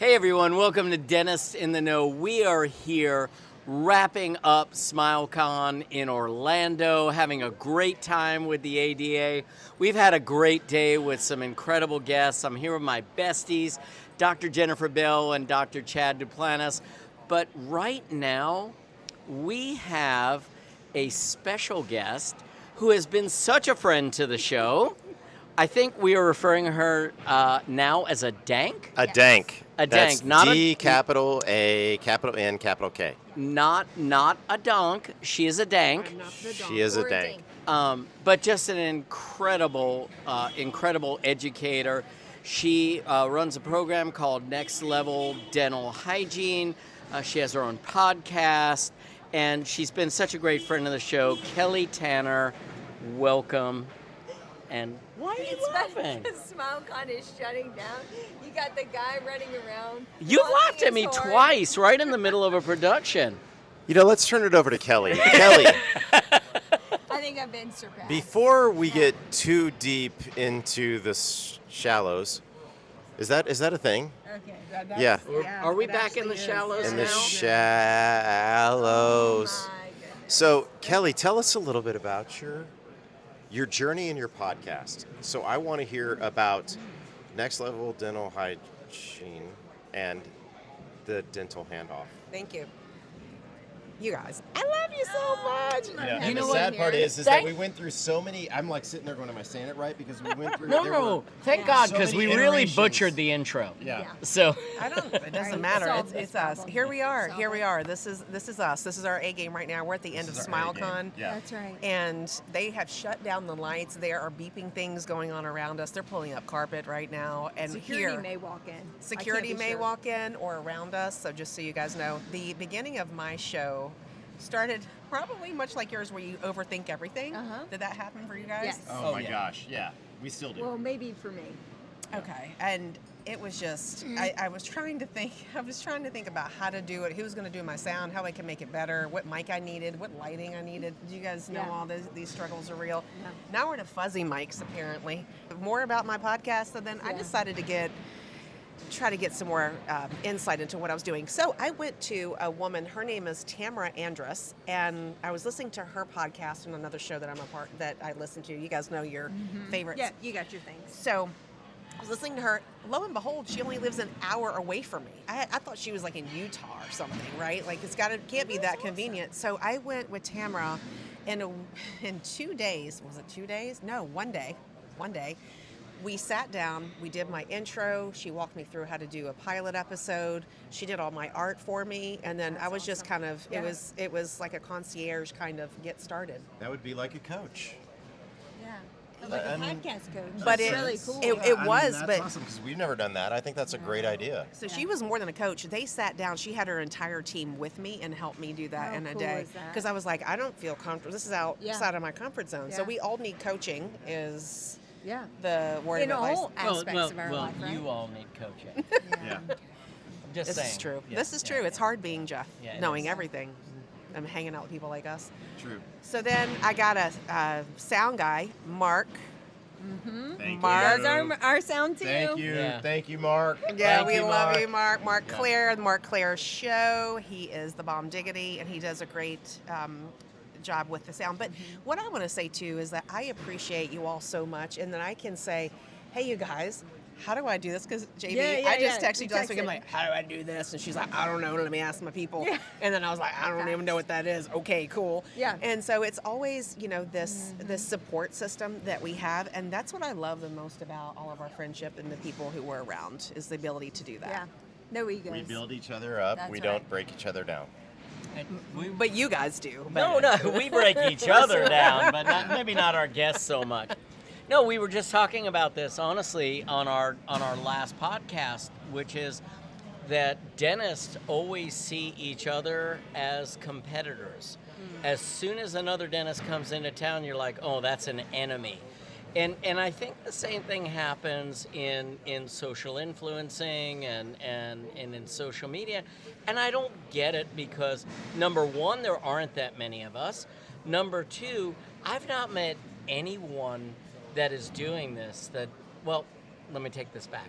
Hey everyone, welcome to Dentists in the Know. We are here wrapping up SmileCon in Orlando, having a great time with the ADA. We've had a great day with some incredible guests. I'm here with my besties, Dr. Jennifer Bell and Dr. Chad Duplantis. But right now, we have a special guest who has been such a friend to the show. I think we are referring to her now as a dank. A dank. A That's dank, not D, a capital A, capital N, capital K. not a donk. She is a dank. I'm not the dog. She is Or a dank. But just an incredible educator. She runs a program called Next Level Dental Hygiene. She has her own podcast, and she's been such a great friend of the show. Kelly Tanner, welcome. And why are you laughing? Because SmileCon is shutting down. You got the guy running around. You laughed honking at me his horn. twice, right in the middle of a production. You know, let's turn it over to Kelly. Kelly, I think I've been surpassed. before we get too deep into the shallows, is that a thing? Okay. Yeah. Are we back in the shallows In now? the shallows. Oh my goodness. So, Kelly, tell us a little bit about your journey in your podcast. So I want to hear about Next Level Dental Hygiene and the dental handoff. Thank you. You guys, I love you so much. Yeah, You and know the what? sad part is Thank- that we went through so many. I'm like sitting there going, "Am I saying it right?" Because we went through. No, there no. were- Thank Yeah. God, So because we many really iterations. butchered the intro. Yeah. So I don't. It doesn't Right, matter. solve It's this us. problem. Here we are. Solve Here we it. are. This is us. This is our A game right now. We're at the end of This is our A game. SmileCon. Yeah. That's right. And they have shut down the lights. There are beeping things going on around us. They're pulling up carpet right now. And Security here, may walk in. I security can't be may sure. walk in or around us. So just so you guys know, the beginning of my show started probably much like yours, where you overthink everything. Uh-huh. Did that happen for you guys? Yes. Oh, my yeah. gosh, yeah, we still do. Well, maybe for me. Okay, and it was just I was trying to think. I was trying to think about how to do it, who was going to do my sound, how I could make it better, what mic I needed, what lighting I needed. Do you guys know Yeah. all these struggles are real? Yeah. Now we're to fuzzy mics apparently. More about my podcast, and then I Yeah. decided to try to get some more insight into what I was doing. So I went to a woman. Her name is Tamara Andrus, and I was listening to her podcast on another show that I listen to. You guys know your favorites. Yeah, you got your things. So I was listening to her. Lo and behold, she only lives an hour away from me. I thought she was like in Utah or something, right? Like can't be that convenient. So I went with Tamara in 2 days. Was it 2 days? No, 1 day. 1 day. We sat down, we did my intro, she walked me through how to do a pilot episode, she did all my art for me, and then I was just kind of, Yeah. it was like a concierge kind of get started. That would be like a coach. Yeah. Like a I mean, podcast coach. But That's it- really cool. it was, that's but- awesome because we've never done that. I think that's a great idea. So she was more than a coach. They sat down. She had her entire team with me and helped me do that How in a cool day. is that? Because I was like, I don't feel comfortable. This is outside of my comfort zone. So Yeah. we all need coaching. Is Yeah. the word In of advice. all aspects of our life, right? you all need coaching. Yeah. I'm just This saying. is true. Yeah, This is yeah, true. yeah. It's hard being Jeff, Yeah, it knowing is. everything. I'm hanging out with people like us. True. So then I got a sound guy, Mark. Thank Mark. you. That's our sound too. Thank you. Yeah. Thank you, Mark. Yeah, Thank we you, love Mark. you, Mark. Mark Yeah. Claire, the Mark Claire Show. He is the bomb diggity, and he does a great job with the sound. But what I want to say too is that I appreciate you all so much, and that I can say, "Hey, you guys, how do I do this?" Because JB, Yeah, I just yeah. texted you You last week. I'm texted. like, "How do I do this?" And she's like, "I don't know. Let me ask my people." Yeah. And then I was like, "I don't even know what that is." Okay, cool. Yeah. And so it's always, this support system that we have, and that's what I love the most about all of our friendship and the people who we're around is the ability to do that. Yeah. No egos. We build each other up. That's we right. don't break each other down. But you guys do. No, we break each other down, but maybe not our guests so much. No, we were just talking about this honestly on our last podcast, which is that dentists always see each other as competitors. As soon as another dentist comes into town, you're like, oh, that's an enemy. And I think the same thing happens in social influencing and in social media. And I don't get it because, number one, there aren't that many of us. Number two, I've not met anyone that is doing this well, let me take this back.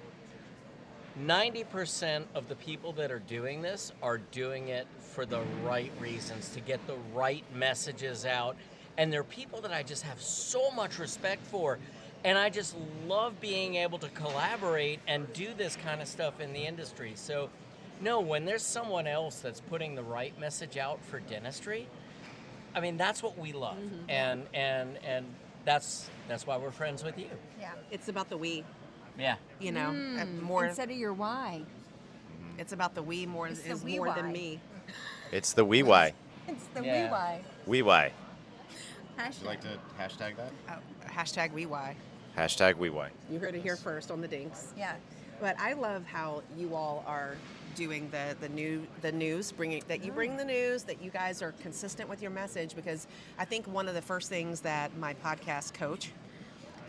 90% of the people that are doing this are doing it for the right reasons, to get the right messages out. And they're people that I just have so much respect for. And I just love being able to collaborate and do this kind of stuff in the industry. So, no, when there's someone else that's putting the right message out for dentistry, I mean, that's what we love. And that's why we're friends with you. Yeah. It's about the we, Yeah. you know, more. Instead of your why. It's about the we more It's the is we more why. than me. It's the we why. It's the Yeah. we why. We why. Hashtag. Would you like to hashtag that? Hashtag we why. Hashtag we why. You heard it here first on the Dinks. Yeah. But I love how you all are doing the news, bringing that you bring the news, that you guys are consistent with your message. Because I think one of the first things that my podcast coach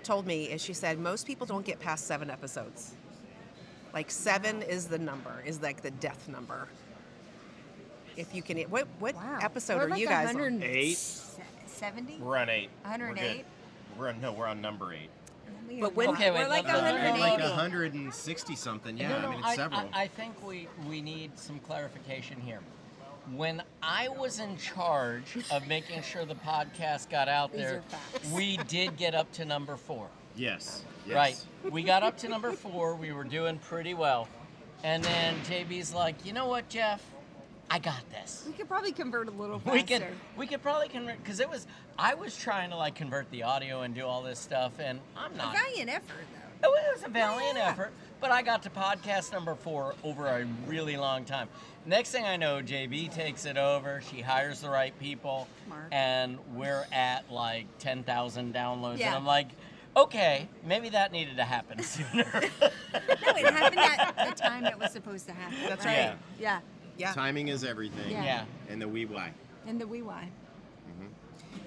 told me is she said most people don't get past 7 episodes. Like 7 is the number, is like the death number. If you can, what Wow. episode We're are like you guys on? 170? We're on 8. 108? We're on number 8. But when- Okay, wait, we're like let- let- 180. Like 160 something. Yeah, No, I mean it's several. I think we need some clarification here. When I was in charge of making sure the podcast got out These there, are facts. we did get up to number 4. Yes. Right. We got up to number 4. We were doing pretty well. And then JB's like, you know what, Jeff? I got this. We could probably convert a little faster. We could probably convert, because I was trying to like convert the audio and do all this stuff, and I'm A not. valiant effort, though. Oh, it was a valiant Yeah. effort, but I got to podcast number 4 over a really long time. Next thing I know, JB takes it over. She hires the right people, Mark. and we're at like 10,000 downloads. Yeah. And I'm like, okay, maybe that needed to happen sooner. No, it happened at the time it was supposed to happen. That's right? right. Yeah. Yeah. Timing is everything. Yeah. Yeah. And the we why. And the we why.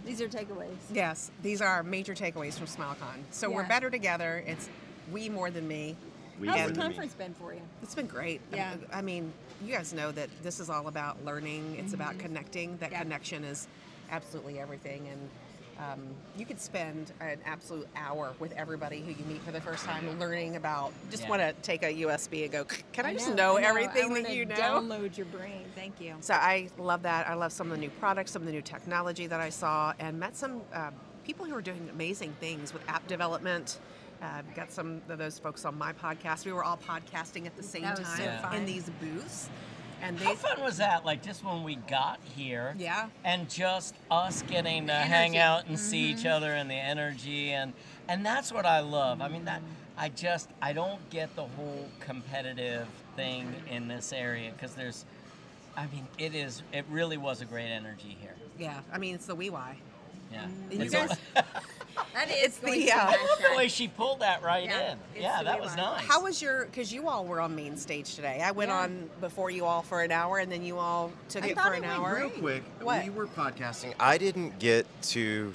These are takeaways. Yes, these are major takeaways from SmileCon. So we're Yeah. better together. It's we more than me. We How's more the than me. conference been for you? It's been great. Yeah. I mean, you guys know that this is all about learning. It's about connecting. That Yeah. connection is absolutely everything. And you could spend an absolute hour with everybody who you meet for the first time learning about. Just Yeah. want to take a USB and go, can I just know everything I that you know? Download your brain. Thank you. So I love that. I love some of the new products, some of the new technology that I saw, and met some people who are doing amazing things with app development. Got some of those folks on my podcast. We were all podcasting at the same That was so time fun. in these booths. And How they, fun was that? Like just when we got here, yeah, and just us getting to hang out and see each other and the energy, and that's what I love. I mean, that I don't get the whole competitive thing in this area, because it really was a great energy here. yeah. I mean, it's the we why. Yeah. You It's guys- That is It's going the, to be uh, I love the hashtag. way she pulled that right Yeah, in. it's Yeah, the that way was why. nice. How was your? Because you all were on main stage today. I went Yeah. on before you all for an hour, and then you all took I it thought for it an went hour. Real quick, What? we were podcasting. I didn't get to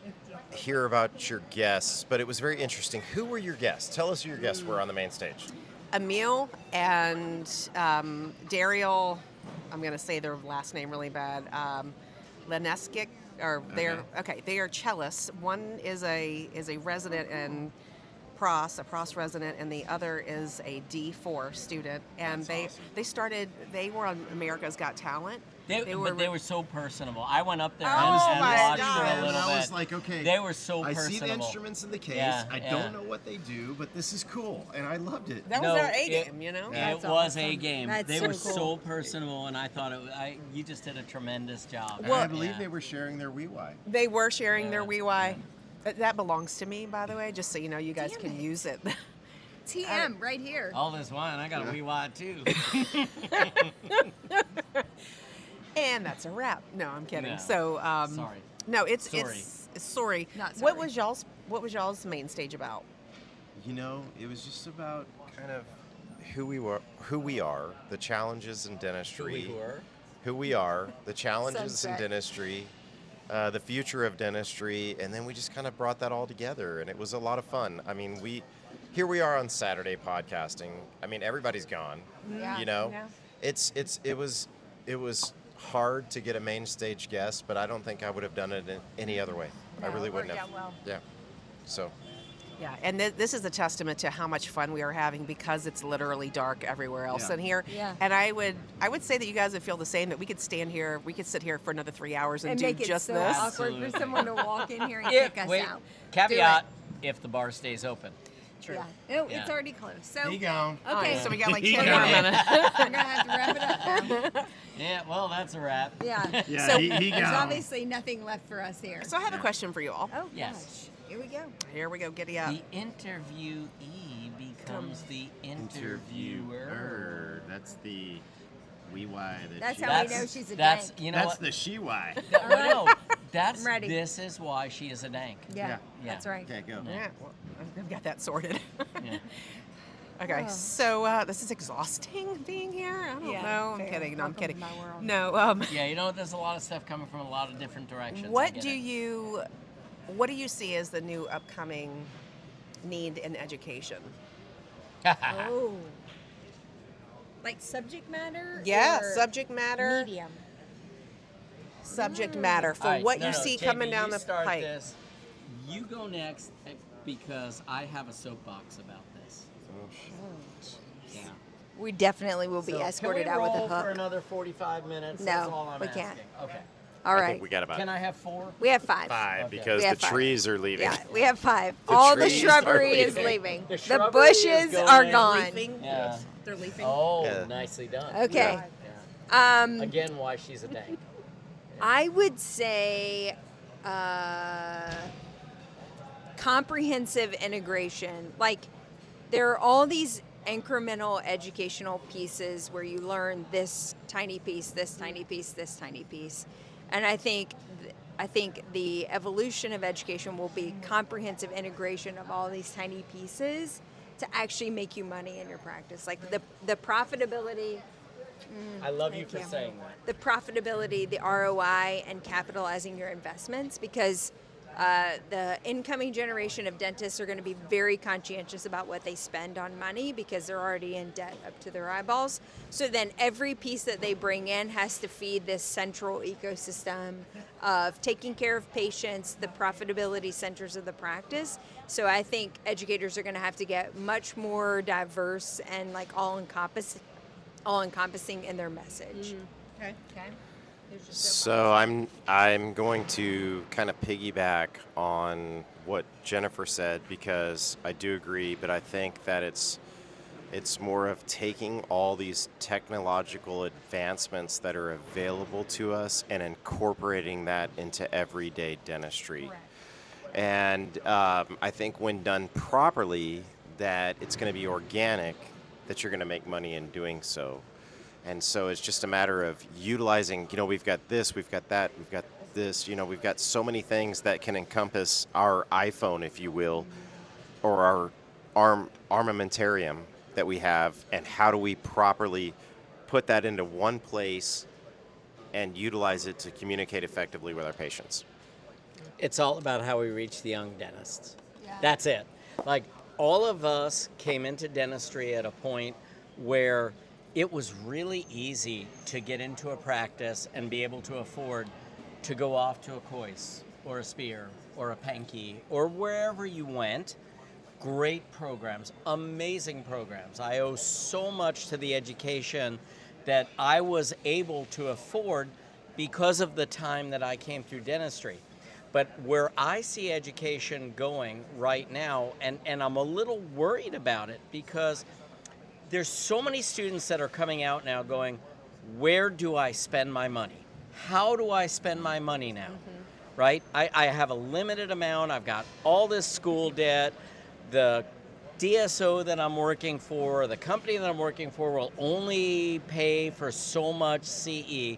hear about your guests, but it was very interesting. Who were your guests? Tell us who your guests were on the main stage. Emil and Daryl, I'm going to say their last name really bad, Leneskic, or they're, okay, they are cellists. One is a resident in a Pros resident, and the other is a D4 student. And That's awesome. they were on America's Got Talent. But they were so personable. I went up there Oh and my watched God. for a And little I bit. was like, okay, They were so I personable. see the instruments in the case. Yeah, I yeah. don't know what they do, but this is cool, and I loved it. That No, was our A it- game, you know? Yeah. It That's was a awesome. game. That's They so were cool. so personable, and I thought you just did a tremendous job. And Well- I believe Yeah. they were sharing their wee why. They were sharing their Yeah. wee why. That belongs to me, by the way, just so you know, you guys Damn can it. use it. TM right here. All this wine, I got a wee wad too. And that's a wrap. No, I'm kidding. No. So, Sorry. no, it's Sorry. it's sorry. Not What sorry. was y'all's main stage about? You know, it was just about kind of who we are, the challenges in dentistry. Who we are, the challenges Sunset. in dentistry, the future of dentistry, and then we just kind of brought that all together, and it was a lot of fun. I mean, here we are on Saturday podcasting. I mean, everybody's gone. Yeah. You know, Yeah. it was hard to get a main stage guest, but I don't think I would have done it in any other way. I No, really it wouldn't worked have. out well. Yeah. So, Yeah, and this is a testament to how much fun we are having because it's literally dark everywhere else in here. Yeah. And I would say that you guys would feel the same, that we could sit here for another 3 hours and do make it just so this. awkward Absolutely. for someone to walk in here and If, kick us wait, out. caveat, if the bar stays open. True. Yeah. No, Yeah. it's already closed. So He gone. okay, So we got like He 10 got more it. minutes. we're gonna have to wrap it up now. Yeah, well, that's a wrap. Yeah. Yeah, So- he There's gone. obviously nothing left for us here. So I have a question for you all. Oh Yes. gosh. Here we go. Here we go, giddy up. The interviewee becomes the interviewer. That's the we why that That's she. how we know she's a that's dank. you know That's what? the she why. That, well, no, that's I'm ready. this is why she is a dank. Yeah, Yeah. that's right. Okay, go. Yeah, well, I've got that sorted. Yeah. Okay, Oh. so this is exhausting being here. I don't Yeah, know. I'm fair. kidding. No, I'm Welcome to kidding. my world. No. Yeah, you know, there's a lot of stuff coming from a lot of different directions. I What get do it. you see as the new upcoming need in education? Oh. Like subject matter? Yeah, or subject matter. Medium. Subject matter for All right, what no, you no, see JB, coming down you the start pipe. This. You go next because I have a soapbox about this. Yeah. We definitely will be So escorted can we out with roll a hook. for another 45 minutes? No, That's all I'm we asking. can't. Okay. All I right. think we got about Can I have 4? We have 5. 5 Okay. because We the have 5. trees are leaving. Yeah, we have 5. The All the trees are shrubbery is leaving. leaving. The The shrubbery is bushes going. are They're gone. Leafing? Yeah. They're leafing. Oh, Yeah. nicely done. Okay. Yeah. Um, Again, why she's a dank. I would say comprehensive integration. Like, there are all these incremental educational pieces where you learn this tiny piece, this tiny piece, this tiny piece, and I think the evolution of education will be comprehensive integration of all these tiny pieces to actually make you money in your practice. Like the profitability. I love you Thank for you. saying that. The profitability, the ROI, and capitalizing your investments, because the incoming generation of dentists are going to be very conscientious about what they spend on money because they're already in debt up to their eyeballs. So then every piece that they bring in has to feed this central ecosystem of taking care of patients, the profitability centers of the practice. So I think educators are going to have to get much more diverse and like all-encompassing in their message. Okay. Okay. So I'm going to kind of piggyback on what Jennifer said because I do agree, but I think that it's more of taking all these technological advancements that are available to us and incorporating that into everyday dentistry. Correct. And I think when done properly, that it's going to be organic, that you're going to make money in doing so. And so it's just a matter of utilizing, we've got this, we've got that, we've got this, we've got so many things that can encompass our iPhone, if you will, or our armamentarium that we have, and how do we properly put that into one place and utilize it to communicate effectively with our patients. It's all about how we reach the young dentists. Yeah. That's it. Like, all of us came into dentistry at a point where it was really easy to get into a practice and be able to afford to go off to a Coyce or a Spear or a Pankey or wherever you went. Great programs, amazing programs. I owe so much to the education that I was able to afford because of the time that I came through dentistry. But where I see education going right now, and I'm a little worried about it because there's so many students that are coming out now going, where do I spend my money? How do I spend my money now? Right? I have a limited amount. I've got all this school debt. The DSO that I'm working for, the company that I'm working for will only pay for so much CE.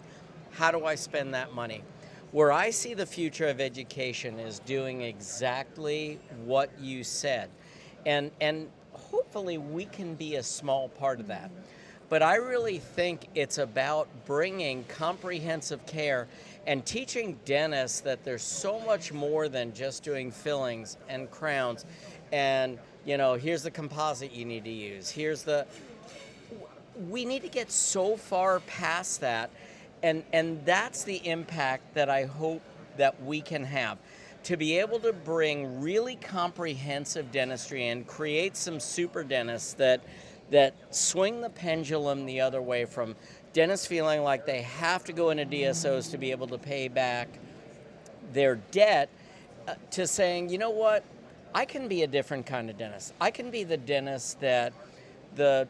How do I spend that money? Where I see the future of education is doing exactly what you said. And hopefully we can be a small part of that. But I really think it's about bringing comprehensive care and teaching dentists that there's so much more than just doing fillings and crowns. And, here's the composite you need to use. We need to get so far past that. And that's the impact that I hope that we can have. to be able to bring really comprehensive dentistry and create some super dentists that swing the pendulum the other way from dentists feeling like they have to go into DSOs to be able to pay back their debt, to saying, you know what, I can be a different kind of dentist. I can be the dentist that the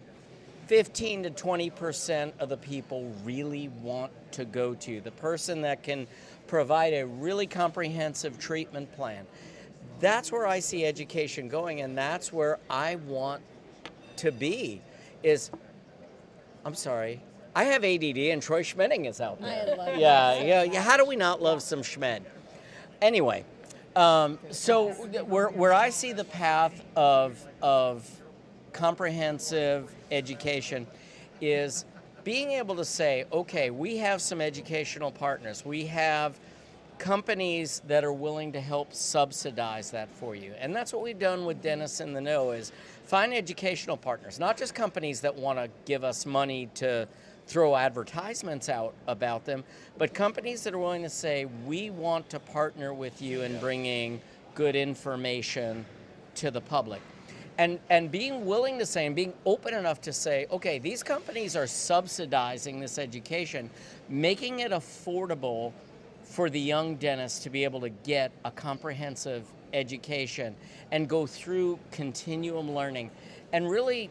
15 to 20% of the people really want to go to, the person that can provide a really comprehensive treatment plan. That's where I see education going, and that's where I want to be. I'm sorry, I have ADD, and Troy Schmedding is out there. I love Yeah. How do we not love some Schmed? Anyway, so where I see the path of comprehensive education is being able to say, okay, we have some educational partners. We have companies that are willing to help subsidize that for you. And that's what we've done with Dentists in the Know, is find educational partners, not just companies that want to give us money to throw advertisements out about them, but companies that are willing to say, we want to partner with you in bringing good information to the public. And being willing to say, and being open enough to say, okay, these companies are subsidizing this education, making it affordable for the young dentist to be able to get a comprehensive education and go through continuum learning and really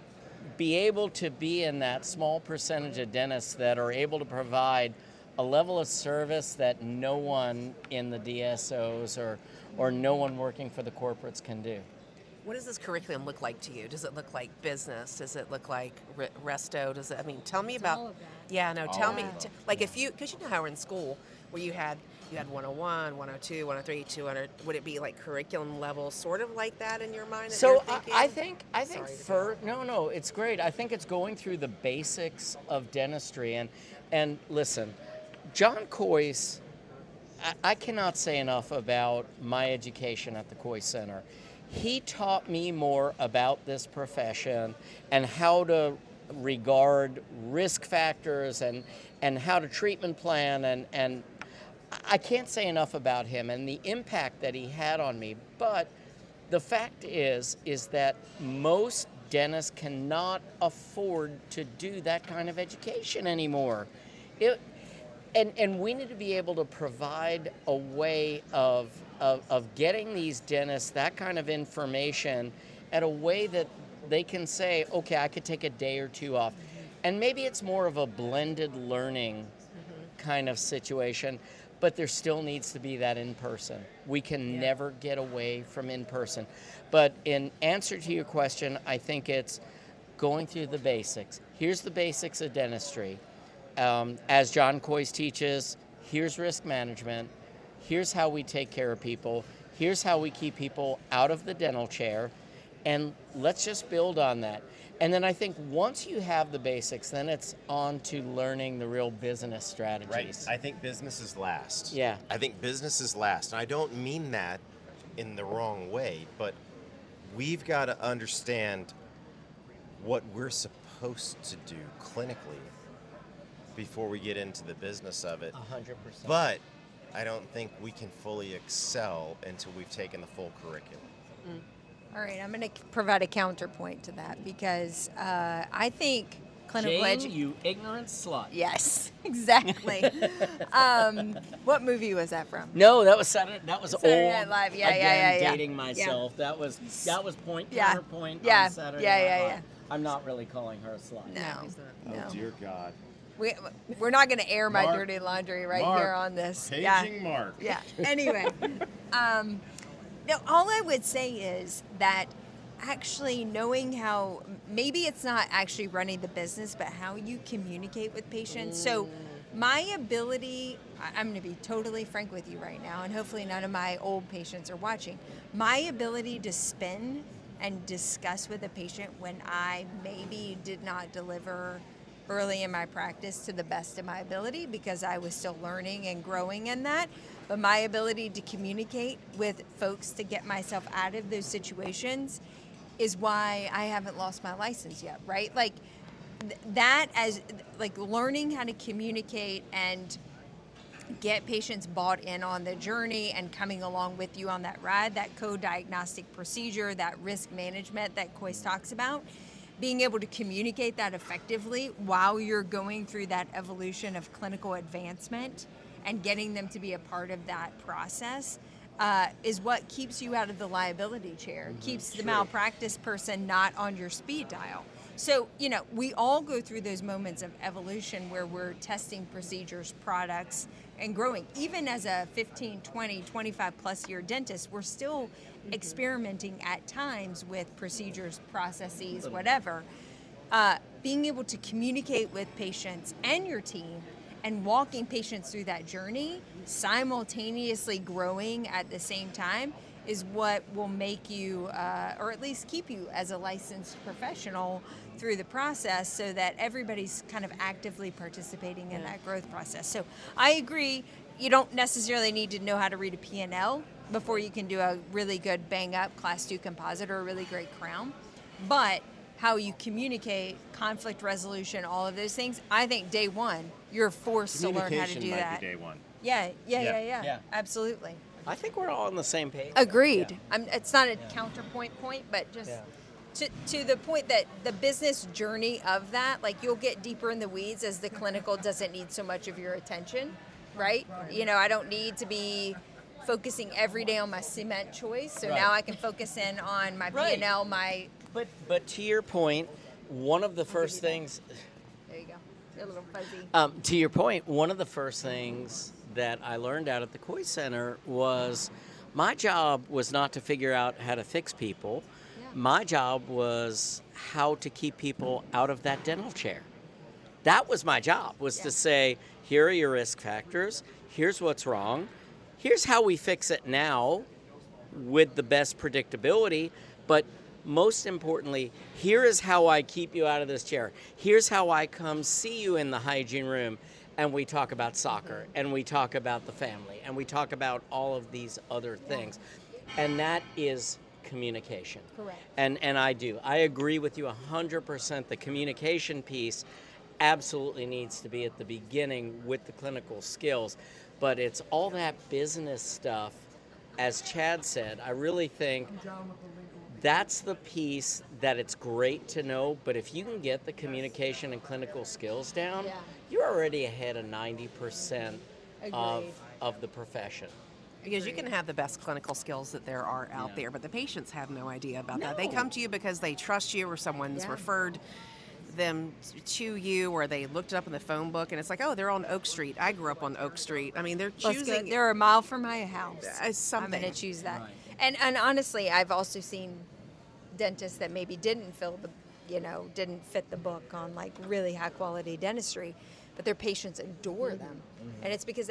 be able to be in that small percentage of dentists that are able to provide a level of service that no one in the DSOs or no one working for the corporates can do. What does this curriculum look like to you? Does it look like business? Does it look like resto? Does it? I mean, tell me about. all of that. Yeah, no. Tell All me, of that. like if you, because you know how we're in school where you had 101, 102, 103, 200. Would it be like curriculum level, sort of like that in your mind? That So you're thinking? I think Sorry to no, it's great. I think it's going through the basics of dentistry and listen, John Coyce. I cannot say enough about my education at the Coyce Center. He taught me more about this profession and how to regard risk factors and how to treatment plan, and I can't say enough about him and the impact that he had on me. But the fact is that most dentists cannot afford to do that kind of education anymore. And we need to be able to provide a way of getting these dentists that kind of information at a way that they can say, okay, I could take a day or two off. And maybe it's more of a blended learning kind of situation, but there still needs to be that in person. We can never get away from in person. But in answer to your question, I think it's going through the basics. Here's the basics of dentistry. As John Coyce teaches, here's risk management. Here's how we take care of people. Here's how we keep people out of the dental chair. And let's just build on that. And then I think once you have the basics, then it's on to learning the real business strategies. Right. I think business is last. Yeah. I think business is last. And I don't mean that in the wrong way, but we've got to understand what we're supposed to do clinically before we get into the business of it. 100%. But I don't think we can fully excel until we've taken the full curriculum. All right, I'm going to provide a counterpoint to that because I think clinical Jane, education. you ignorant slut. Yes, exactly. What movie was that from? No, that was Saturday. That was Saturday old. Night Live. Yeah, Again, yeah. dating myself. That was point Yeah. counterpoint Yeah. on Saturday Yeah, Night yeah, Live. yeah. I'm not really calling her a slut. No, he's not. no. Oh, dear God. We're not going to air my Mark. dirty laundry right Mark. here on this. Paging Mark. Yeah. Anyway, no. All I would say is that actually knowing how maybe it's not actually running the business, but how you communicate with patients. So my ability, I'm going to be totally frank with you right now, and hopefully none of my old patients are watching. My ability to spin and discuss with a patient when I maybe did not deliver early in my practice to the best of my ability because I was still learning and growing in that. But my ability to communicate with folks to get myself out of those situations is why I haven't lost my license yet, right? Like that as like learning how to communicate and get patients bought in on the journey and coming along with you on that ride, that co-diagnostic procedure, that risk management that Kois talks about, being able to communicate that effectively while you're going through that evolution of clinical advancement and getting them to be a part of that process is what keeps you out of the liability chair, keeps the malpractice person not on your speed dial. So, we all go through those moments of evolution where we're testing procedures, products, and growing. Even as a 15, 20, 25 plus year dentist, we're still experimenting at times with procedures, processes, whatever. Being able to communicate with patients and your team and walking patients through that journey, simultaneously growing at the same time, is what will make you, or at least keep you as a licensed professional through the process, so that everybody's kind of actively participating in that growth process. So I agree, you don't necessarily need to know how to read a P&L before you can do a really good bang-up Class 2 composite or a really great crown. But how you communicate, conflict resolution, all of those things, I think day one, you're forced to learn how to do that. Might be day one. Yeah, absolutely. I think we're all on the same page. Agreed. Yeah. It's not a counterpoint point, but just to the point that the business journey of that, like, you'll get deeper in the weeds as the clinical doesn't need so much of your attention, right? I don't need to be focusing every day on my cement choice, so now I can focus in on my P&L, my... But to your point, one of the first things... There you go. You're a little fuzzy. To your point, one of the first things that I learned out at the Kois Center was my job was not to figure out how to fix people. Yeah. My job was how to keep people out of that dental chair. That was my job, was to say, here are your risk factors, here's what's wrong, here's how we fix it now with the best predictability, but most importantly, here is how I keep you out of this chair. Here's how I come see you in the hygiene room, and we talk about soccer, and we talk about the family, and we talk about all of these other things. And that is communication. Correct. And I agree with you 100%. The communication piece absolutely needs to be at the beginning with the clinical skills. But it's all that business stuff, as Chad said, I really think that's the piece that it's great to know, but if you can get the communication and clinical skills down, you're already ahead of 90% of the profession. Because you can have the best clinical skills that there are out there, but the patients have no idea about that. They come to you because they trust you, or someone's referred them to you, or they looked it up in the phone book, and it's like, oh, they're on Oak Street. I grew up on Oak Street. I mean, they're choosing... They're a mile from my house. Something. I'm going to choose that. Right. And honestly, I've also seen dentists that maybe didn't didn't fit the book on like really high quality dentistry, but their patients adore them. And it's because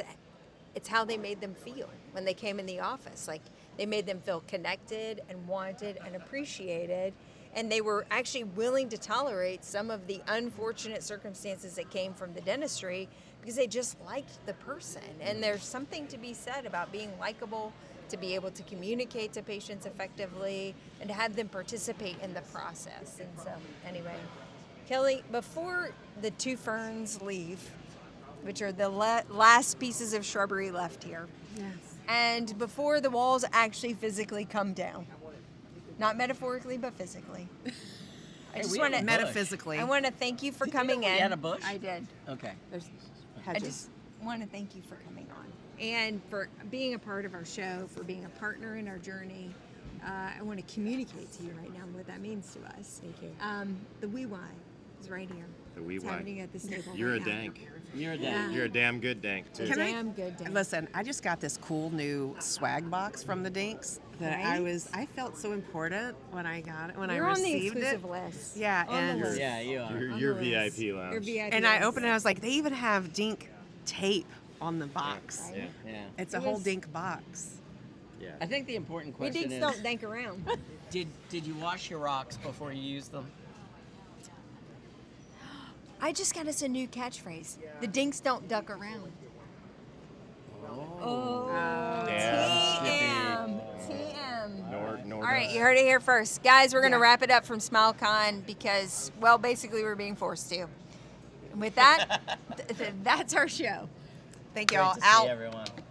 it's how they made them feel when they came in the office. Like, they made them feel connected and wanted and appreciated, and they were actually willing to tolerate some of the unfortunate circumstances that came from the dentistry because they just liked the person. And there's something to be said about being likable, to be able to communicate to patients effectively, and to have them participate in the process. And so, anyway, Kelly, before the two ferns leave, which are the last pieces of shrubbery left here, and before the walls actually physically come down, not metaphorically, but physically, I just want to metaphysically. I want to thank you for coming in. You had a bush? I did. Okay. I just want to thank you for coming on and for being a part of our show, for being a partner in our journey. I want to communicate to you right now what that means to us. Thank you. The wee why is right here. The wee It's why. happening at this table. You're right a now. dank. You're a dank. You're a damn good dank, too. Damn good dank. Listen, I just got this cool new swag box from the DINKS that I felt so important when I got it, when You're I on the received exclusive it. list. Yeah, On and the list. Yeah, you are. Your On the list. VIP lounge. Your VIP and I list. opened it, I was like, they even have DINK tape on the box. Right. Yeah. It's a It whole was- DINK box. Yeah. I think the important We question dinks is, don't dank around. did you wash your rocks before you used them? I just got us a new catchphrase. The dinks don't duck around. Oh. Damn, TM. Nor All right, you heard it here first. Guys, we're going to wrap it up from SmileCon because, well, basically we're being forced to. And with that, that's our show. Thank Great y'all. to see Out. everyone.